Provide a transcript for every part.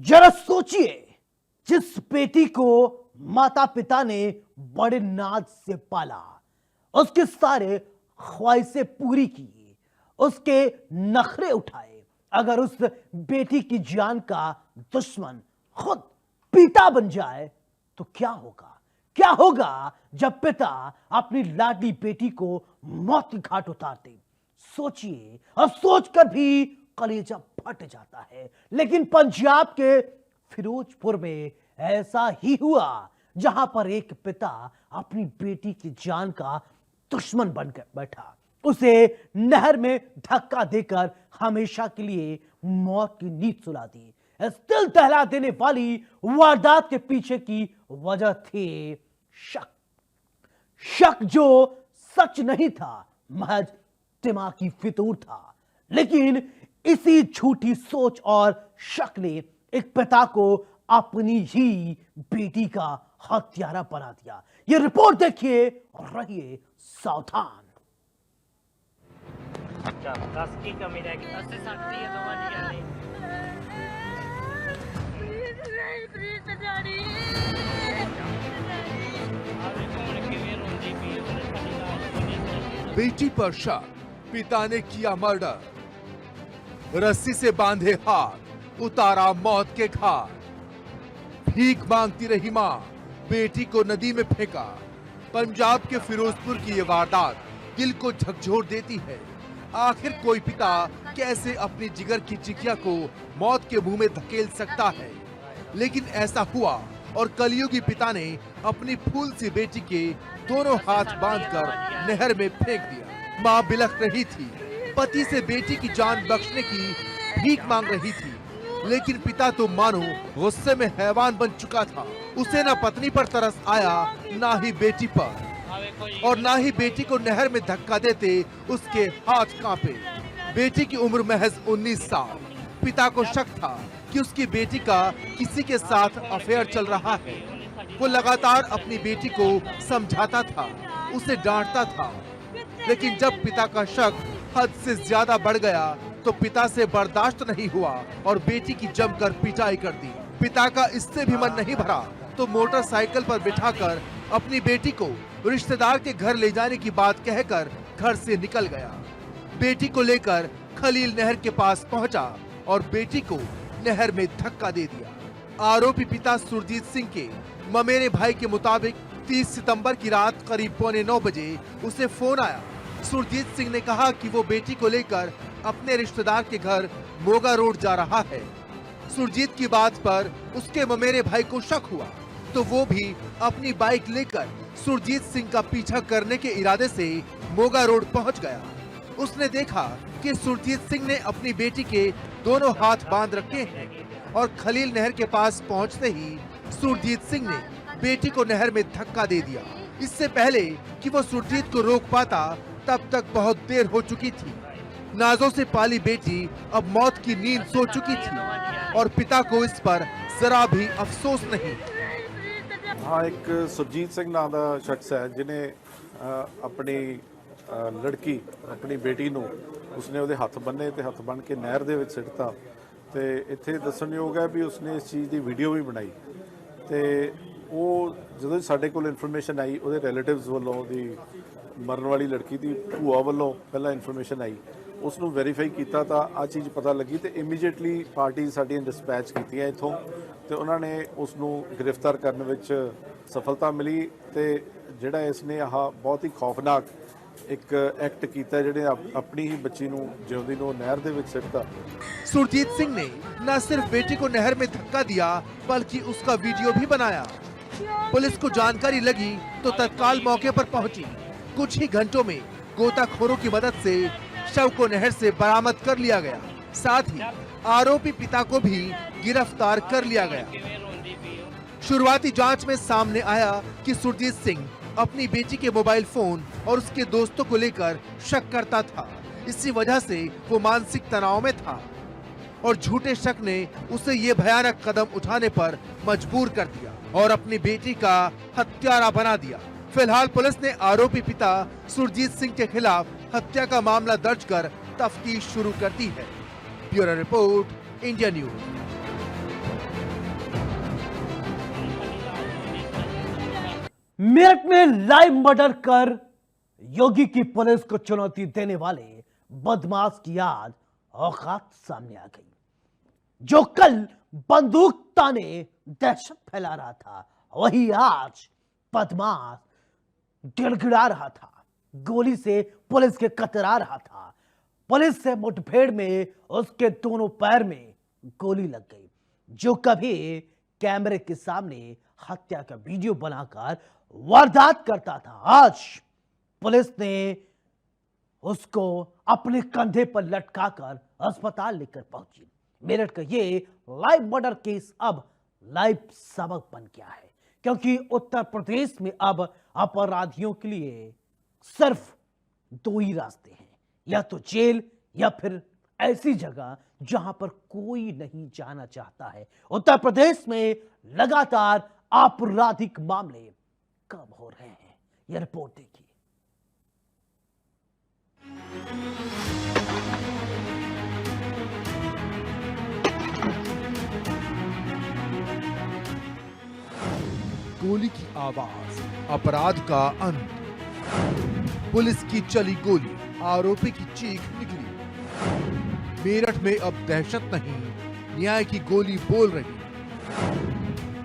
जरा सोचिए, जिस बेटी को माता पिता ने बड़े नाज से पाला, उसके सारे ख्वाहिशें पूरी की, उसके नखरे उठाए, अगर उस बेटी की जान का दुश्मन खुद पिता बन जाए तो क्या होगा? क्या होगा जब पिता अपनी लाडली बेटी को मौत के घाट उतारते? सोचिए, और सोचकर भी कलेजा फट जाता है। लेकिन पंजाब के फिरोजपुर में ऐसा ही हुआ, जहां पर एक पिता अपनी बेटी की जान का दुश्मन बनकर बैठा, उसे नहर में धक्का देकर हमेशा के लिए मौत की नींद सुला दी। इस दिल दहला देने वाली वारदात के पीछे की वजह थी शक। शक जो सच नहीं था, महज दिमागी फितूर था। लेकिन इसी झूठी सोच और शक ने एक पिता को अपनी ही बेटी का हत्यारा बना दिया। यह रिपोर्ट देखिए और रहिए सावधान। अच्छा 10 की कमी रह गई, 80 60 दी तो बच गया नहीं। बेटी पर शक, पिता ने किया मर्डर, रस्सी से बांधे हाथ, उतारा मौत के घाट। भीख मांगती रही मां, बेटी को नदी में फेंका। पंजाब के फिरोजपुर की ये वारदात दिल को झकझोर देती है। आखिर कोई पिता कैसे अपनी जिगर की चिकिया को मौत के मुंह में धकेल सकता है? लेकिन ऐसा हुआ और कलयुगी पिता ने अपनी फूल सी बेटी के दोनों हाथ बांधकर नहर में फेंक दिया। मां बिलख रही थी, पति से बेटी की जान बख्शने की भीख मांग रही थी, लेकिन पिता तो मानो गुस्से में हैवान बन चुका था। उसे ना पत्नी पर तरस आया, ना ही बेटी पर, और ना ही बेटी को नहर में धक्का देते उसके हाथ कांपे। बेटी की उम्र महज 19 साल। पिता को शक था कि उसकी बेटी का किसी के साथ अफेयर चल रहा है। वो लगातार अपनी बेटी को समझाता था, उसे डांटता था, लेकिन जब पिता का शक हद से ज्यादा बढ़ गया तो पिता से बर्दाश्त नहीं हुआ और बेटी की जमकर पिटाई कर दी। पिता का इससे भी मन नहीं भरा तो मोटरसाइकिल पर बिठाकर अपनी बेटी को रिश्तेदार के घर ले जाने की बात कहकर घर से निकल गया। बेटी को लेकर खलील नहर के पास पहुंचा और बेटी को नहर में धक्का दे दिया। आरोपी पिता सुरजीत सिंह के ममेरे भाई के मुताबिक 30 सितंबर की रात करीब 8:45 बजे उसे फोन आया। सुरजीत सिंह ने कहा कि वो बेटी को लेकर अपने रिश्तेदार के घर मोगा रोड जा रहा है। सुरजीत की बात पर उसके ममेरे भाई को शक हुआ तो वो भी अपनी बाइक लेकर सुरजीत सिंह का पीछा करने के इरादे से मोगा रोड पहुंच गया। उसने देखा कि सुरजीत सिंह ने अपनी बेटी के दोनों हाथ बांध रखे हैं और खलील नहर के पास पहुंचते ही सुरजीत सिंह ने बेटी को नहर में धक्का दे दिया। इससे पहले कि वो सुरजीत को रोक पाता तब तक बहुत देर हो चुकी थी। नाजों से पाली बेटी अब मौत की नींद सो चुकी थी और पिता को इस पर जरा भी अफसोस नहीं। हाँ, एक सुरजीत सिंह नाम का शख्स है जिन्हें अपनी लड़की अपनी बेटी ਨੂੰ ਉਸਨੇ ਉਹਦੇ ਹੱਥ ਬੰਨੇ ਤੇ ਹੱਥ ਬੰਨ ਕੇ ਨਹਿਰ ਦੇ ਵਿੱਚ ਸਿੱਟਤਾ ਤੇ ਇੱਥੇ ਦੱਸਣਯੋਗ ਹੈ ਵੀ ਉਸਨੇ ਇਸ ਚੀਜ਼ ਦੀ ਵੀਡੀਓ ਵੀ ਬਣਾਈ ਤੇ ਉਹ ਜਦੋਂ ਸਾਡੇ ਕੋਲ ਇਨਫੋਰਮੇਸ਼ਨ ਆਈ ਉਹਦੇ ਰਿਲੇਟਿਵਸ ਵੱਲੋਂ ਦੀ ਮਰਨ ਵਾਲੀ ਲੜਕੀ ਦੀ ਭੂਆ ਵੱਲੋਂ ਪਹਿਲਾਂ ਇਨਫੋਰਮੇਸ਼ਨ ਆਈ, ਉਸ ਨੂੰ ਵੈਰੀਫਾਈ ਕੀਤਾ ਤਾਂ ਆ ਚੀਜ਼ ਪਤਾ ਲੱਗੀ ਤੇ ਇਮੀਡੀਏਟਲੀ ਪਾਰਟੀ ਸਾਡੀਆਂ ਡਿਸਪੈਚ ਕੀਤੀਆਂ ਇੱਥੋਂ ਤੇ ਉਹਨਾਂ ਨੇ ਉਸ ਨੂੰ ਗ੍ਰਿਫਤਾਰ ਕਰਨ ਵਿੱਚ ਸਫਲਤਾ ਮਿਲੀ ਤੇ ਜਿਹੜਾ ਇਸਨੇ ਆਹ ਬਹੁਤ ਹੀ ਖੌਫਨਾਕ एक एक्ट किया जिहड़े अपनी ही बच्ची नूं जिउंदी नूं नहर दे विच सिट्टा। सुरजीत सिंह ने न सिर्फ बेटी को नहर में धक्का दिया बल्कि उसका वीडियो भी बनाया। पुलिस को जानकारी लगी तो तत्काल मौके पर पहुंची। कुछ ही घंटों में गोताखोरों की मदद से शव को नहर से बरामद कर लिया गया। साथ ही आरोपी पिता को भी गिरफ्तार कर लिया गया। शुरुआती जांच में सामने आया कि सुरजीत सिंह अपनी बेटी के मोबाइल फोन और उसके दोस्तों को लेकर शक करता था। इसी वजह से वो मानसिक तनाव में था और झूठे शक ने उसे ये भयानक कदम उठाने पर मजबूर कर दिया और अपनी बेटी का हत्यारा बना दिया। फिलहाल पुलिस ने आरोपी पिता सुरजीत सिंह के खिलाफ हत्या का मामला दर्ज कर तफ्तीश शुरू कर दी है। Bureau report, India news. Meerut में लाइव मर्डर कर योगी की पुलिस को चुनौती देने वाले बदमाश की आज औकात सामने आ गई। जो कल बंदूक ताने दहशत फैला रहा था, वही आज बदमाश गिड़गिड़ा रहा था, गोली से पुलिस के कतरा रहा था। पुलिस से मुठभेड़ में उसके दोनों पैर में गोली लग गई। जो कभी कैमरे के सामने हत्या का वीडियो बनाकर वारदात करता था, आज पुलिस ने उसको अपने कंधे पर लटकाकर अस्पताल लेकर पहुंची। मेरठ का ये लाइव मर्डर केस अब लाइव सबक बन गया है, क्योंकि उत्तर प्रदेश में अब अपराधियों के लिए सिर्फ दो ही रास्ते हैं, या तो जेल या फिर ऐसी जगह जहां पर कोई नहीं जाना चाहता है। उत्तर प्रदेश में लगातार आपराधिक मामले कम हो रहे हैं, यह रिपोर्ट देखिए। गोली की आवाज, अपराध का अंत, पुलिस की चली गोली, आरोपी की चीख निकली। मेरठ में अब दहशत नहीं, न्याय की गोली बोल रही।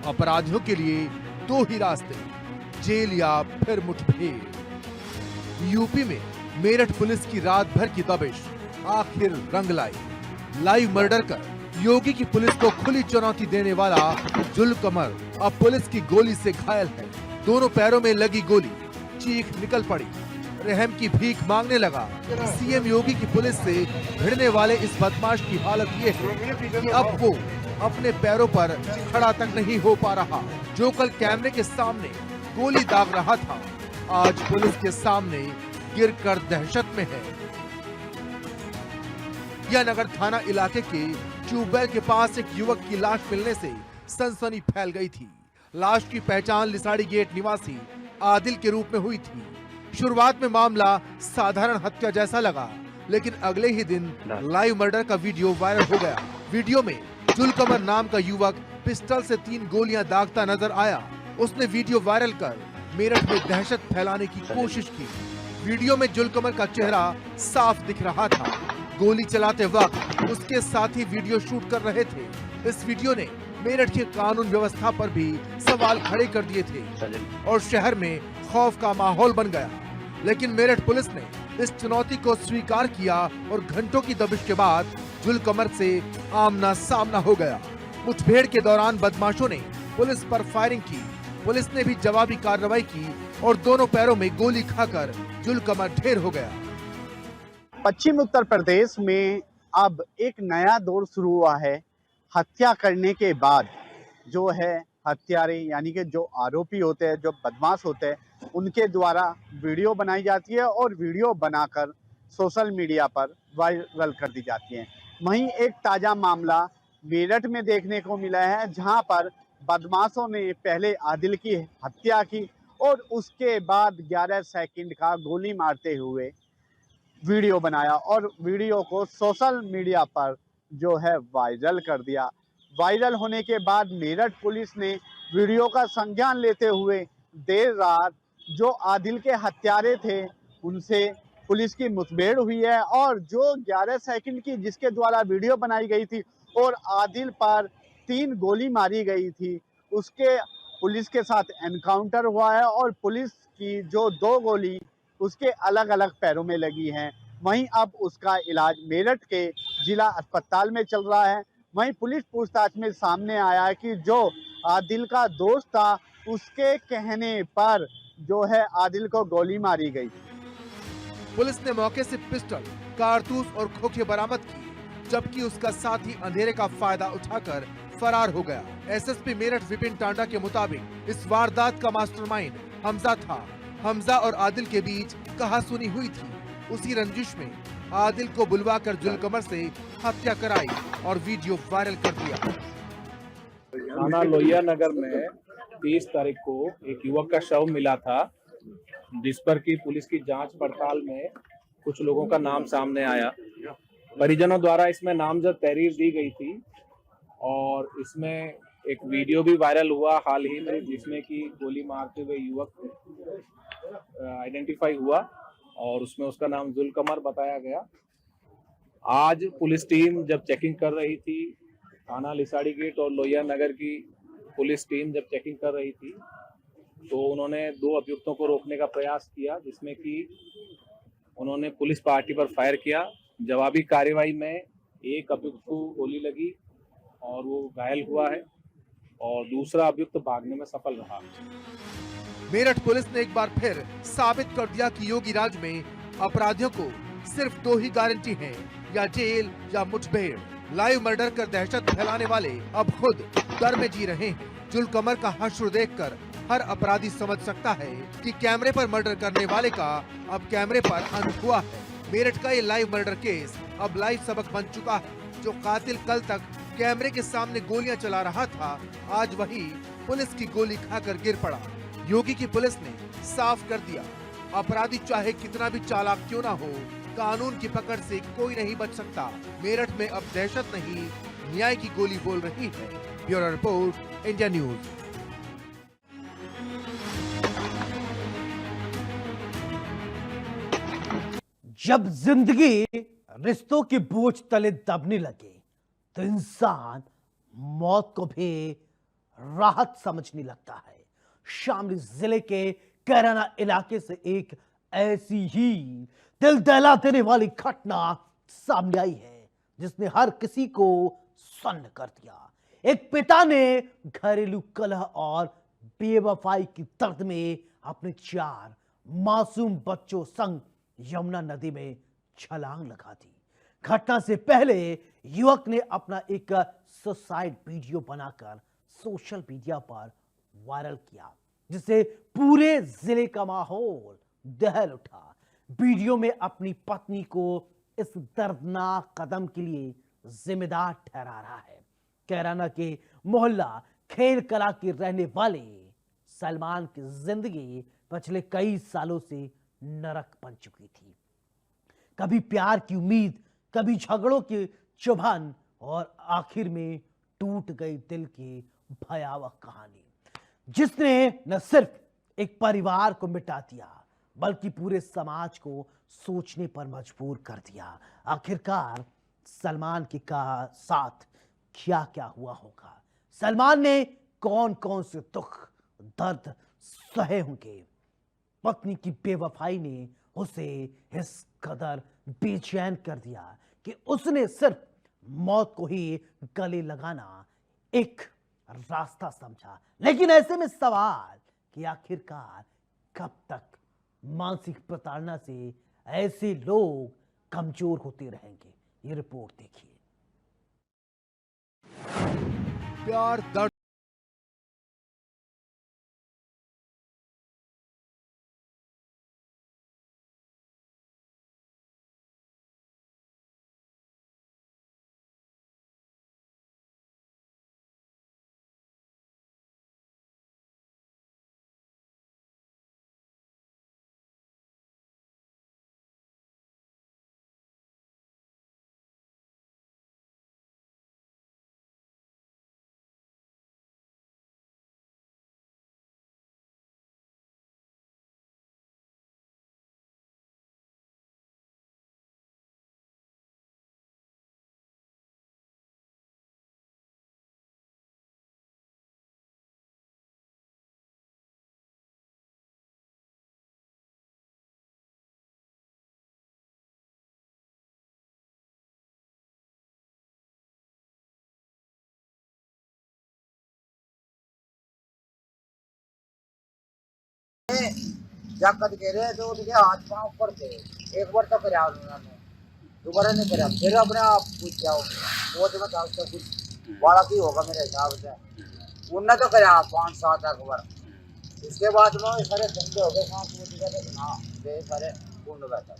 अपराधियों के लिए दो ही रास्ते, जेल या फिर मुठभेड़। यूपी में मेरठ पुलिस की रात भर की दबिश आखिर रंग लाई। लाइव मर्डर कर योगी की पुलिस को खुली चुनौती देने वाला जुल्कमर अब पुलिस की गोली से घायल है। दोनों पैरों में लगी गोली, चीख निकल पड़ी, रहम की भीख मांगने लगा। सीएम योगी की पुलिस से भिड़ने वाले इस बदमाश की हालत ये है कि अब वो अपने पैरों पर खड़ा तक नहीं हो पा रहा। जो कल कैमरे के सामने गोली दाग रहा था, आज पुलिस के सामने गिरकर दहशत में है। यह नगर थाना इलाके के ट्यूबवेल के पास एक युवक की लाश मिलने से सनसनी फैल गई थी। लाश की पहचान लिसाड़ी गेट निवासी आदिल के रूप में हुई थी। शुरुआत में मामला साधारण हत्या जैसा लगा, लेकिन अगले ही दिन लाइव मर्डर का वीडियो वायरल हो गया। वीडियो में जुल्कमर नाम का युवक पिस्टल से 3 गोलियां दागता नजर आया। उसने वीडियो वायरल कर मेरठ में दहशत फैलाने की कोशिश की। वीडियो में जुल्कमर का चेहरा साफ दिख रहा था। गोली चलाते वक्त उसके साथी वीडियो शूट कर रहे थे। इस वीडियो ने मेरठ की कानून व्यवस्था पर भी सवाल खड़े कर दिए थे और शहर में खौफ का माहौल बन गया। लेकिन मेरठ पुलिस ने इस चुनौती को स्वीकार किया और घंटों की दबिश के बाद जुल्कमर से आमना सामना हो गया। मुठभेड़ के दौरान बदमाशों ने पुलिस पर फायरिंग की। पुलिस ने भी जवाबी कार्रवाई की और दोनों पैरों में गोली खाकर जुल्कमर ढेर हो गया। पश्चिम उत्तर प्रदेश में अब एक नया दौर शुरू हुआ है। हत्या करने के बाद जो है हत्यारे यानी कि जो आरोपी होते हैं, जो बदमाश होते हैं, उनके द्वारा वीडियो बनाई जाती है और वीडियो बनाकर सोशल मीडिया पर वायरल कर दी जाती है। वहीं एक ताज़ा मामला मेरठ में देखने को मिला है, जहां पर बदमाशों ने पहले आदिल की हत्या की और उसके बाद 11 सेकंड का गोली मारते हुए वीडियो बनाया और वीडियो को सोशल मीडिया पर जो है वायरल कर दिया। वायरल होने के बाद मेरठ पुलिस ने वीडियो का संज्ञान लेते हुए देर रात जो आदिल के हत्यारे थे उनसे पुलिस की मुठभेड़ हुई है और जो 11 सेकंड की जिसके द्वारा वीडियो बनाई गई थी और आदिल पर 3 गोली मारी गई थी, उसके पुलिस के साथ एनकाउंटर हुआ है और पुलिस की जो 2 गोली उसके अलग अलग पैरों में लगी हैं। वहीं अब उसका इलाज मेरठ के जिला अस्पताल में चल रहा है। वहीं पुलिस पूछताछ में सामने आया है कि जो आदिल का दोस्त था उसके कहने पर जो है आदिल को गोली मारी गई। पुलिस ने मौके से पिस्टल, कारतूस और खोखे बरामद की, जबकि उसका साथी अंधेरे का फायदा उठाकर फरार हो गया। एसएसपी मेरठ विपिन टांडा के मुताबिक इस वारदात का मास्टरमाइंड हमजा था। हमजा और आदिल के बीच कहासुनी हुई थी। उसी रंजिश में आदिल को बुलवाकर जुल्कमर से हत्या कराई और वीडियो वायरल कर दिया। थाना लोहिया नगर में 30 तारीख को एक युवक का शव मिला था, जिस पर की पुलिस की जांच पड़ताल में कुछ लोगों का नाम सामने आया। परिजनों द्वारा इसमें नामजद तहरीर दी गई थी और इसमें एक वीडियो भी वायरल हुआ हाल ही में, जिसमें कि गोली मारते हुए युवक आइडेंटिफाई हुआ और उसमें उसका नाम जुलकमर बताया गया। आज पुलिस टीम जब चेकिंग कर रही थी, थाना लिसाड़ी गेट और लोहिया नगर की पुलिस टीम जब चेकिंग कर रही थी, तो उन्होंने 2 अभियुक्तों को रोकने का प्रयास किया, जिसमें कि उन्होंने पुलिस पार्टी पर फायर किया। जवाबी कार्रवाई में एक अभियुक्त को गोली लगी और वो घायल हुआ है और दूसरा अभियुक्त भागने में सफल रहा। मेरठ पुलिस ने एक बार फिर साबित कर दिया कि योगी राज में अपराधियों को सिर्फ 2 ही गारंटी हैं, या जेल या मुठभेड़। लाइव मर्डर कर दहशत फैलाने वाले अब खुद डर में जी रहे हैं। जुलकमर का हश्र देखकर हर अपराधी समझ सकता है कि कैमरे पर मर्डर करने वाले का अब कैमरे पर अंत हुआ है। मेरठ का ये लाइव मर्डर केस अब लाइव सबक बन चुका है। जो कातिल कल तक कैमरे के सामने गोलियां चला रहा था, आज वही पुलिस की गोली खाकर गिर पड़ा। योगी की पुलिस ने साफ कर दिया, अपराधी चाहे कितना भी चालाक क्यों ना हो, कानून की पकड़ से कोई नहीं बच सकता। मेरठ में अब दहशत नहीं, न्याय की गोली बोल रही है। Bureau report, India news. जब जिंदगी रिश्तों के बोझ तले दबने लगे तो इंसान मौत को भी राहत समझने लगता है। शामली जिले के कैराना इलाके से एक ऐसी ही दिल दहला देने वाली घटना सामने आई है, जिसने हर किसी को सन्न कर दिया। एक पिता ने घरेलू कलह और बेवफाई की दर्द में अपने 4 मासूम बच्चों संग यमुना नदी में छलांग लगा दी। घटना से पहले युवक ने अपना एक सुसाइड वीडियो बनाकर सोशल मीडिया पर वायरल किया, जिससे पूरे जिले का माहौल दहल उठा। वीडियो में अपनी पत्नी को इस दर्दनाक कदम के लिए जिम्मेदार ठहरा रहा है। कैराना के मोहल्ला खेल कला के रहने वाले सलमान की जिंदगी पिछले कई सालों से नरक बन चुकी थी। कभी प्यार की उम्मीद, कभी झगड़ों की चुभन और आखिर में टूट गई दिल की भयावह कहानी, जिसने न सिर्फ एक परिवार को मिटा दिया बल्कि पूरे समाज को सोचने पर मजबूर कर दिया। आखिरकार सलमान के साथ क्या क्या हुआ होगा? सलमान ने कौन कौन से दुख दर्द सहे होंगे? पत्नी की बेवफाई ने उसे इस कदर बेचैन कर दिया कि उसने सिर्फ मौत को ही गले लगाना एक रास्ता समझा। लेकिन ऐसे में सवाल कि आखिरकार कब तक मानसिक प्रताड़ना से ऐसे लोग कमजोर होते रहेंगे? ये रिपोर्ट देखिए। प्यार, दर्द जाकर कह रहे तो उनके हाथ पांव ऊपर थे। एक बार तो कराया उन्होंने, दोबारा नहीं कराया। फिर अपने आप पूछ जाओ, वो तो मैं उसका कुछ बड़ा की होगा मेरे हिसाब से। उनने तो कराया 5-7 बार। इसके बाद में सारे धंधे हो गए, सारे पूर्ण बैठा।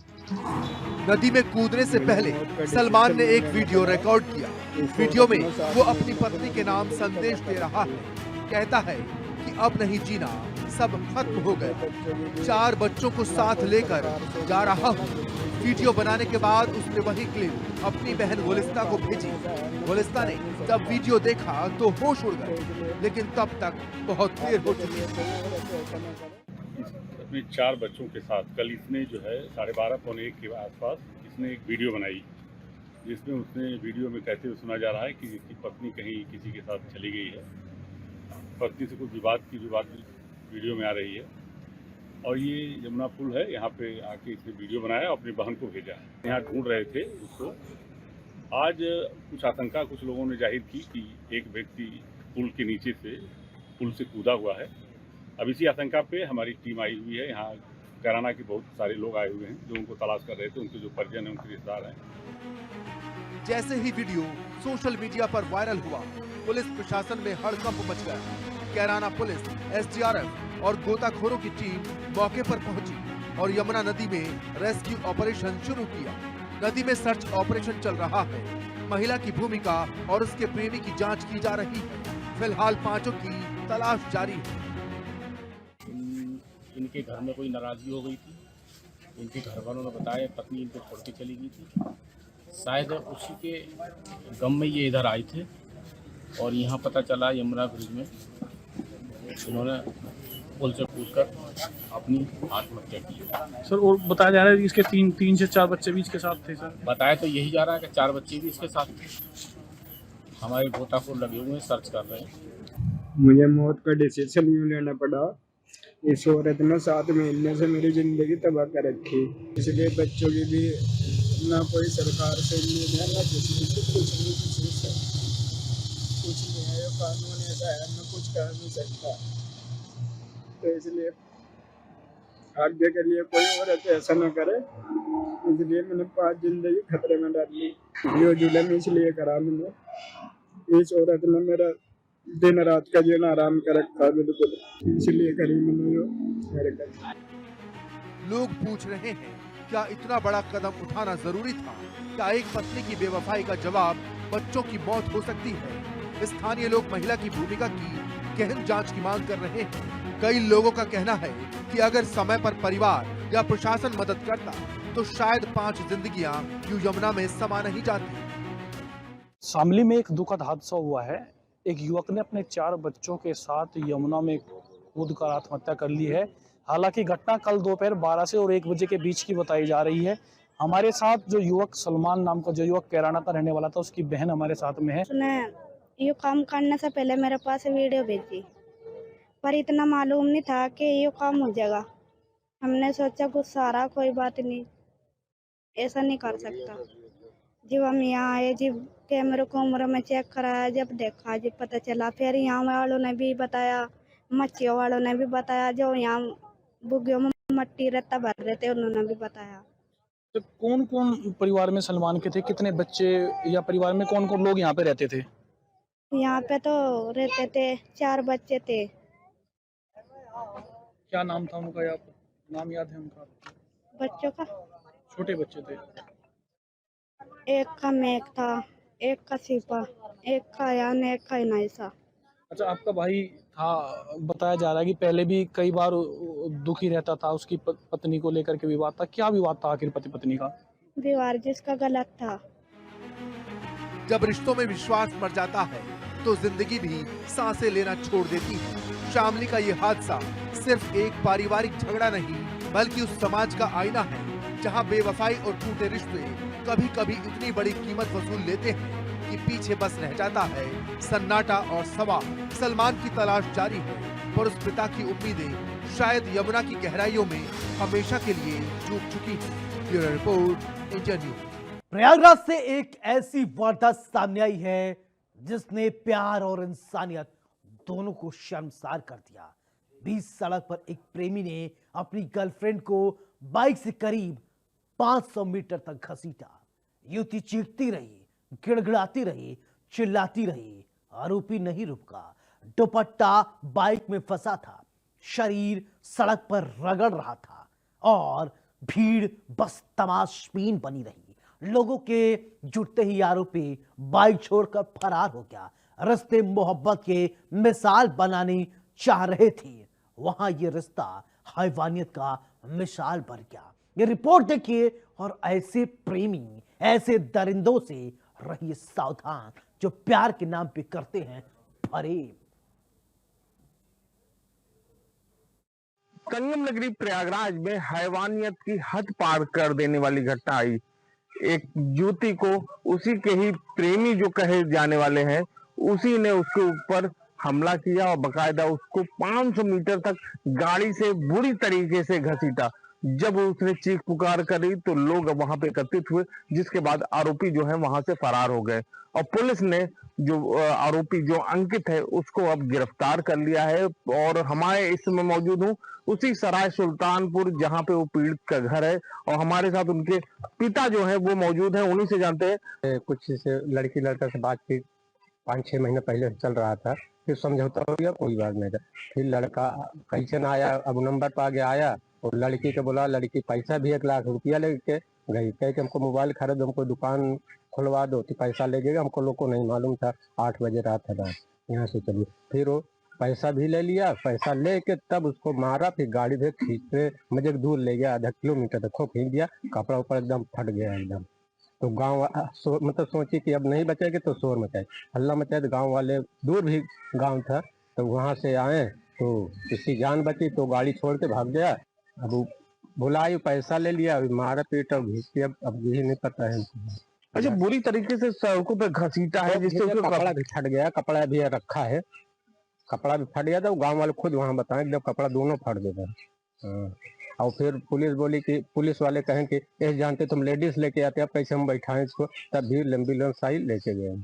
नदी में कूदने से पहले सलमान ने एक वीडियो रिकॉर्ड किया। वीडियो में वो अपनी पत्नी के नाम संदेश दे रहा है। कहता है कि अब नहीं जीना, सब खत्म हो गया। 4 बच्चों को साथ लेकर जा रहा हूँ। वीडियो बनाने के बाद उसने वही क्लिप अपनी बहन गुलिस्ता को भेजी। गुलिस्ता ने जब वीडियो देखा तो होश उड़ गए, लेकिन तब तक बहुत देर हो चुकी थी। अपने 4 बच्चों के साथ कल इसने जो है 12:30 पौने 1 के आसपास इसने एक वीडियो बनाई, जिसमें उसने वीडियो में कहते हुए सुना जा रहा है कि इसकी पत्नी कहीं किसी के साथ चली गई है, पत्नी से कुछ विवाद वीडियो में आ रही है, और ये यमुना पुल है, यहाँ पे आके इसने वीडियो बनाया और अपनी बहन को भेजा है। यहाँ ढूंढ रहे थे उसको। आज कुछ आशंका कुछ लोगों ने जाहिर की कि एक व्यक्ति पुल के नीचे से पुल से कूदा हुआ है। अब इसी आशंका पे हमारी टीम आई हुई है। यहाँ कैराना के बहुत सारे लोग आए हुए हैं जो उनको तलाश कर रहे थे, उनके जो परिजन हैं, उनके रिश्तेदार हैं। जैसे ही वीडियो सोशल मीडिया पर वायरल हुआ, पुलिस प्रशासन में हड़कंप मच गया। कैराना पुलिस, एसडीआरएफ और गोताखोरों की टीम मौके पर पहुंची और यमुना नदी में रेस्क्यू ऑपरेशन शुरू किया। नदी में सर्च ऑपरेशन चल रहा है। महिला की भूमिका और उसके प्रेमी की जांच की जा रही है। फिलहाल पांचों की तलाश जारी है। इनके घर में कोई नाराजगी हो गई थी। इनके घर वालों ने बताया पत्नी इनको छोड़ के चली गई थी। शायद उसी के गम में ये इधर आए थे और यहाँ पता चला यमुना ब्रिज में इन्होंने पुल से कूदकर अपनी आत्महत्या की। सर, और बताया जा रहा है कि इसके तीन से चार बच्चे भी इसके साथ थे। सर, बताया तो यही जा रहा है कि 4 बच्चे भी इसके साथ थे। हमारे गोताखोर लगे हुए हैं, सर्च कर रहे हैं। मुझे मौत का डिसीजन यूँ लेना पड़ा। इस औरत ने 7 महीने से मेरी ज़िंदगी तबाह कर रखी। इसलिए बच्चों की भी ना कोई सरकार से उम्मीद है, ना किसी से, कुछ नहीं, किसी से कुछ नहीं है। ये कानून ऐसा है, मैं कुछ कह नहीं सकता। तो इसलिए आगे के लिए कोई औरत ऐसा ना करे, इसलिए मैंने 5 जिंदगी खतरे में डाली। ये जुलम इसलिए करा मैंने। इस औरत ने मेरा दिन रात का जीना आराम कर रखा, बिल्कुल इसलिए करी मैंने जो मेरे कर। लोग पूछ रहे हैं, क्या इतना बड़ा कदम उठाना जरूरी था? क्या एक पत्नी की बेवफाई का जवाब बच्चों की मौत हो सकती है? स्थानीय लोग महिला की भूमिका की गहन जांच की मांग कर रहे हैं। कई लोगों का कहना है कि अगर समय पर परिवार या प्रशासन मदद करता तो शायद 5 जिंदगियां यूं यमुना में समा नहीं जाती। शामली में एक दुखद हादसा हुआ है। एक युवक ने अपने 4 बच्चों के साथ यमुना में कूद कर आत्महत्या कर ली है। हालांकि घटना कल दोपहर 12 से और 1 बजे के बीच की बताई जा रही है। हमारे साथ जो युवक सलमान नाम का जो युवक कैराना का रहने वाला था, उसकी बहन हमारे साथ में है। उसने ये काम करने से पहले मेरे पास वीडियो भेजी, पर इतना मालूम नहीं था कि ये काम हो जाएगा। हमने सोचा कुछ सारा कोई बात नहीं, ऐसा नहीं कर सकता। जब हम यहाँ आए, जब कैमरे को उम्र में चेक कराया, जब देखा, जब पता चला, फिर यहाँ वालों ने भी बताया, मच्छियों वालों ने भी बताया, जो यहाँ बुग्गियों में मट्टी रेता भर रहे थे उन्होंने भी बताया। तो कौन कौन परिवार में सलमान के थे? कितने बच्चे या परिवार में कौन कौन लोग यहाँ पे रहते थे? यहाँ पे तो रहते थे 4 बच्चे थे। क्या नाम था उनका, या नाम याद है उनका? बच्चों का छोटे बच्चे थे। एक का मेघ था, एक का सीपा, एक का यान, एक का इनाइसा। अच्छा, आपका भाई था, बताया जा रहा है कि पहले भी कई बार दुखी रहता था, उसकी पत्नी को लेकर के विवाद था। क्या विवाद था आखिर पति पत्नी का? विवाद जिसका गलत था। जब रिश्तों में विश्वास मर जाता है तो जिंदगी भी सांसें लेना छोड़ देती है। शामली का ये हादसा सिर्फ एक पारिवारिक झगड़ा नहीं, बल्कि उस समाज का आईना है जहां बेवफाई और टूटे रिश्ते कभी कभी इतनी बड़ी कीमत वसूल लेते हैं कि पीछे बस रह जाता है सन्नाटा और सवाल। सलमान की तलाश जारी है, पर उस पिता की उम्मीदें शायद यमुना की गहराइयों में हमेशा के लिए चूक चुकी है। Bureau report, India news. Prayagraj से एक ऐसी वारदात सामने आई है जिसने प्यार और इंसानियत दोनों को शर्मसार कर दिया। बीच सड़क पर एक प्रेमी ने अपनी गर्लफ्रेंड को बाइक से करीब 500 मीटर तक घसीटा। युवती चीखती रही, गिड़गिड़ाती रही, चिल्लाती रही। आरोपी नहीं रुका। दुपट्टा बाइक में फंसा था, शरीर सड़क पर रगड़ रहा था और भीड़ बस तमाशबीन बनी रही। लोगों के जुटते ही आरोपी बाइक छोड़कर फरार हो गया। रिश्ते मोहब्बत के मिसाल बनानी चाह रहे थे, वहां ये रिश्ता हैवानियत का मिसाल बन गया। ये रिपोर्ट देखिए और ऐसे प्रेमी, ऐसे दरिंदों से रहिए सावधान जो प्यार के नाम पे करते हैं फरेब। संगम नगरी प्रयागराज में हैवानियत की हद पार कर देने वाली घटना आई। एक युवती को उसी के ही प्रेमी जो कहे जाने वाले हैं, उसी ने उसके ऊपर हमला किया और बकायदा उसको 500 मीटर तक गाड़ी से बुरी तरीके से घसीटा। जब उसने चीख पुकार करी तो लोग वहां पे एकत्रित हुए, जिसके बाद आरोपी जो है वहां से फरार हो गए और पुलिस ने जो आरोपी जो अंकित है उसको अब गिरफ्तार कर लिया है। और हमारे इस समय मौजूद हूँ उसी सराय सुल्तानपुर जहां पे वो पीड़ित का घर है और हमारे साथ उनके पिता जो है वो मौजूद है, उन्हीं से जानते हैं। कुछ से लड़की लड़का से बातचीत 5-6 महीने पहले चल रहा था, फिर समझौता हो गया, कोई बात नहीं था। फिर लड़का कैसे आया, अब नंबर पा के आया और लड़की को बोला, लड़की पैसा भी 1 लाख रुपया लेके गई, कह के हमको मोबाइल खरीदो, हमको दुकान खुलवा दो तो पैसा लगेगा। हमको लोग को नहीं मालूम था, 8 बजे रात था रात, यहाँ से चलिए। फिर वो पैसा भी ले लिया, पैसा लेके तब उसको मारा, फिर गाड़ी से खींचते मुझे दूर ले गया, आधा किलोमीटर तक को खींच दिया, कपड़ा ऊपर एकदम फट गया एकदम। तो गांव मतलब सोची कि अब नहीं बचेगी तो शोर मचाए, हल्ला मचाए। तो गांव वाले, दूर भी गांव था, तो वहां से आए तो किसी जान बची तो गाड़ी छोड़ के भाग गया। अब बुलाई, पैसा ले लिया, मारा पीट और घीच के अब यही नहीं पता है। अच्छा, बुरी तरीके से सड़कों पे घसीटा है, जिससे उसका कपड़ा भी फट गया, कपड़ा भी रखा है, कपड़ा भी फट गया था। गांव वाले खुद वहां बताएं जब कपड़ा दोनों फट गया। और फिर पुलिस बोली कि, पुलिस वाले कहें कि ऐसे जानते तुम लेडीज लेके आते, अब कैसे हम बैठाएं इसको, तब भी एम्बुलेंस आई लेके गए।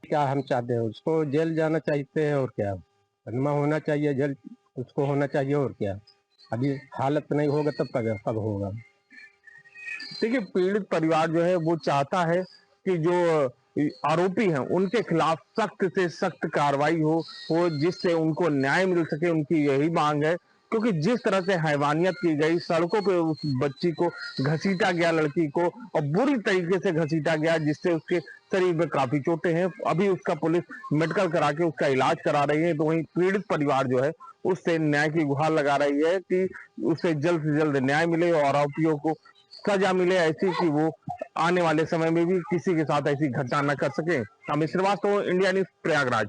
क्या हम चाहते हैं, उसको जेल जाना चाहते हैं और क्या, सदमा होना चाहिए, जेल उसको होना चाहिए और क्या। अभी हालत नहीं होगा तब कब होगा। देखिए, पीड़ित परिवार जो है वो चाहता है कि जो आरोपी हैं उनके खिलाफ सख्त से सख्त कार्रवाई हो जिससे उनको न्याय मिल सके। उनकी यही मांग है, क्योंकि जिस तरह से हैवानियत की गई, सड़कों पे उस बच्ची को घसीटा गया, लड़की को, और बुरी तरीके से घसीटा गया, जिससे उसके शरीर में काफी चोटें हैं। अभी उसका पुलिस मेडिकल करा के उसका इलाज करा रही है। तो वहीं पीड़ित परिवार जो है उससे न्याय की गुहार लगा रही है कि उसे जल्द से जल्द न्याय मिले और आरोपियों को सजा मिले, ऐसी कि वो आने वाले समय में भी किसी के साथ ऐसी घटना न कर सके। Amit Srivastava, India news, Prayagraj.